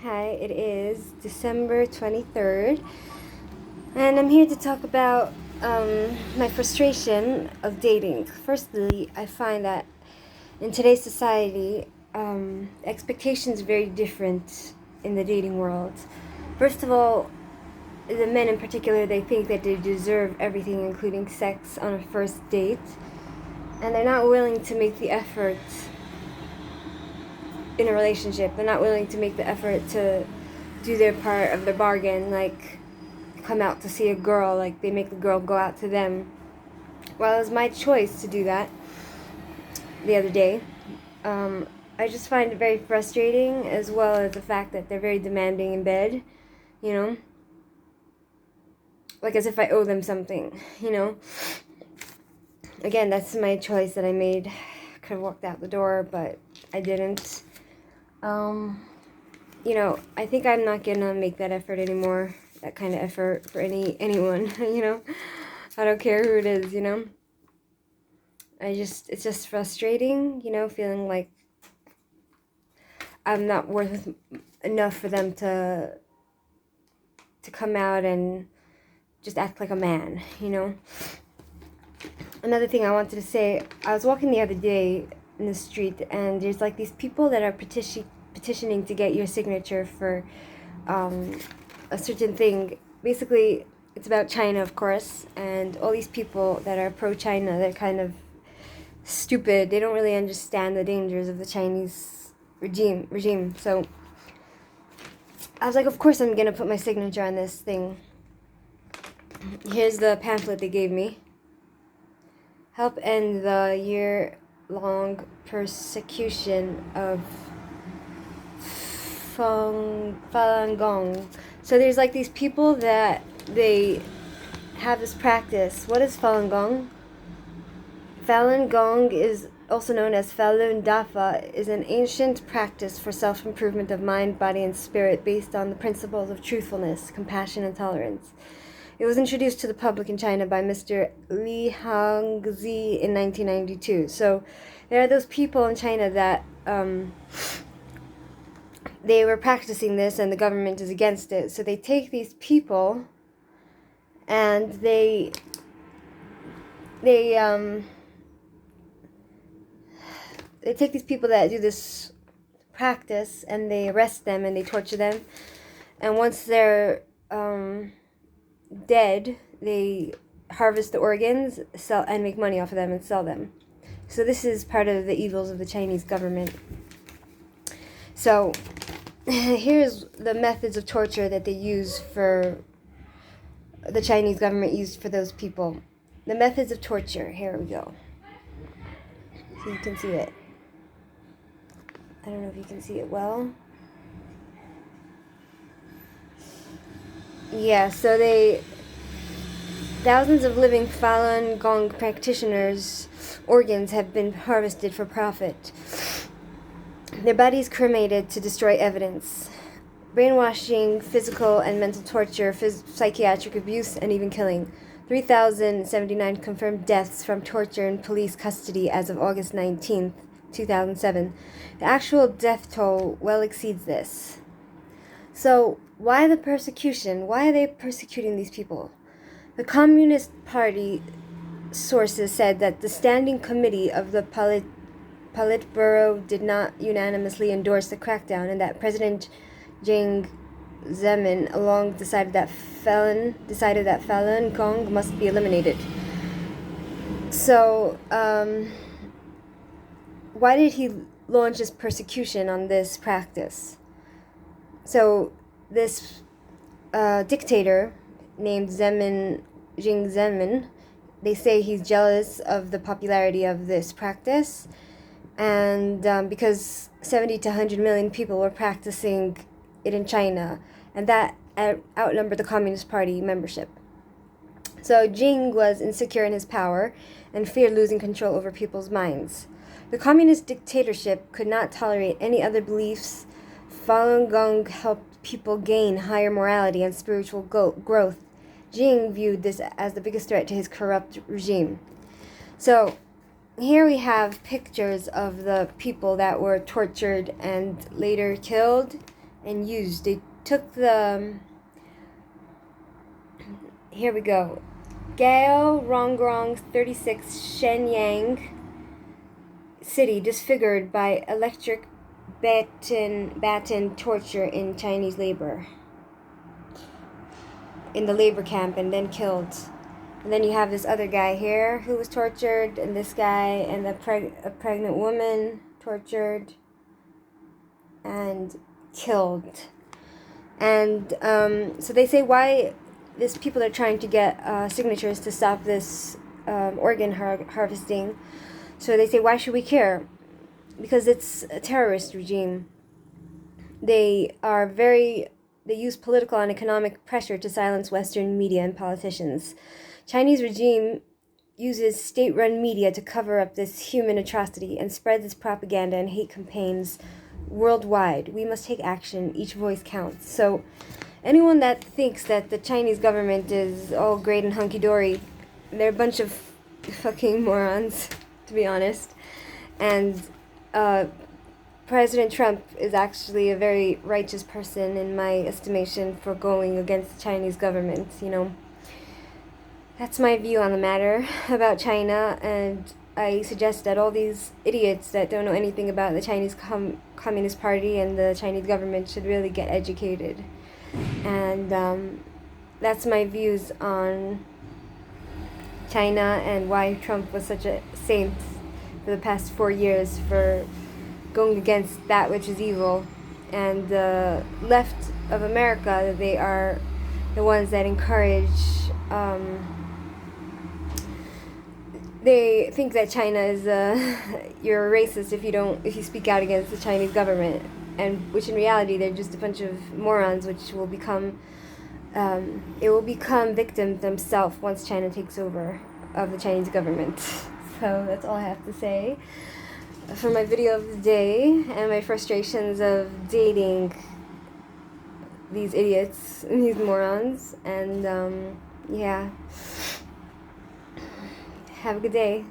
Hi, it is December 23rd, and I'm here to talk about my frustration of dating. Firstly, I find that in today's society, expectations are very different in the dating world. First of all, the men in particular, they think that they deserve everything, including sex, on a first date, and they're not willing to make the effort in a relationship. They're not willing to make the effort to do their part of the bargain, like come out to see a girl, like they make the girl go out to them. Well, it was my choice to do that the other day. I just find it very frustrating, as well as the fact that they're very demanding in bed, you know? Like as if I owe them something, you know? Again, that's my choice that I made. Could have walked out the door, but I didn't. I think I'm not gonna make that effort anymore. That kind of effort for anyone, I don't care who it is, it's just frustrating, feeling like I'm not worth enough for them to come out and just act like a man, Another thing I wanted to say, I was walking the other day in the street, and there's like these people that are petitioning to get your signature for a certain thing. Basically, it's about China, of course, and all these people that are pro-China, they're kind of stupid. They don't really understand the dangers of the Chinese regime. So I was like, of course I'm gonna put my signature on this thing. Here's the pamphlet they gave me. Help end the year-long persecution of Falun Gong. So there's like these people that they have this practice. What is Falun Gong? Falun Gong is also known as Falun Dafa, is an ancient practice for self-improvement of mind, body, and spirit based on the principles of truthfulness, compassion, and tolerance. It was introduced to the public in China by Mr. Li Hongzhi in 1992. So there are those people in China that they were practicing this, and the government is against it. So they take these people and they take these people that do this practice, and they arrest them and they torture them. And once they're dead, they harvest the organs, sell, and make money off of them and sell them. So this is part of the evils of the Chinese government. So here's the methods of torture that they use for the Chinese government used for those people. The methods of torture. Here we go. So you can see it. I don't know if you can see it well. Yeah, so thousands of living Falun Gong practitioners' organs have been harvested for profit. Their bodies cremated to destroy evidence. Brainwashing, physical and mental torture, psychiatric abuse, and even killing. 3,079 confirmed deaths from torture in police custody as of August 19th, 2007. The actual death toll well exceeds this. So, why the persecution? Why are they persecuting these people? The Communist Party sources said that the Standing Committee of the Politburo did not unanimously endorse the crackdown, and that President Jiang Zemin alone decided that Falun Gong must be eliminated. So, why did he launch his persecution on this practice? So, this dictator named Jiang Zemin, they say he's jealous of the popularity of this practice, and because 70 to 100 million people were practicing it in China, and that outnumbered the Communist Party membership. So Jing was insecure in his power and feared losing control over people's minds. The communist dictatorship could not tolerate any other beliefs. Falun Gong helped people gain higher morality and spiritual growth. Jing viewed this as the biggest threat to his corrupt regime. So here we have pictures of the people that were tortured and later killed and used. They took the, here we go, Gao Rongrong 36 Shenyang city disfigured by electric baton torture in Chinese labor, in the labor camp, and then killed. And then you have this other guy here who was tortured, and this guy, and a pregnant woman tortured and killed. And so they say why these people are trying to get signatures to stop this organ harvesting. So they say, why should we care? Because it's a terrorist regime. They use political and economic pressure to silence Western media and politicians. Chinese regime uses state-run media to cover up this human atrocity and spreads its propaganda and hate campaigns worldwide. We must take action. Each voice counts. So anyone that thinks that the Chinese government is all great and hunky-dory, they're a bunch of fucking morons, to be honest. And President Trump is actually a very righteous person in my estimation for going against the Chinese government, you know. That's my view on the matter about China, and I suggest that all these idiots that don't know anything about the Chinese Communist Party and the Chinese government should really get educated. And that's my views on China and why Trump was such a saint for the past 4 years for going against that which is evil. And the left of America, they are the ones that encourage, they think that China is, you're a racist if you speak out against the Chinese government, and which in reality they're just a bunch of morons, which will become, it will become victims themselves once China takes over of the Chinese government. So that's all I have to say for my video of the day and my frustrations of dating these idiots, these morons, and yeah. Have a good day.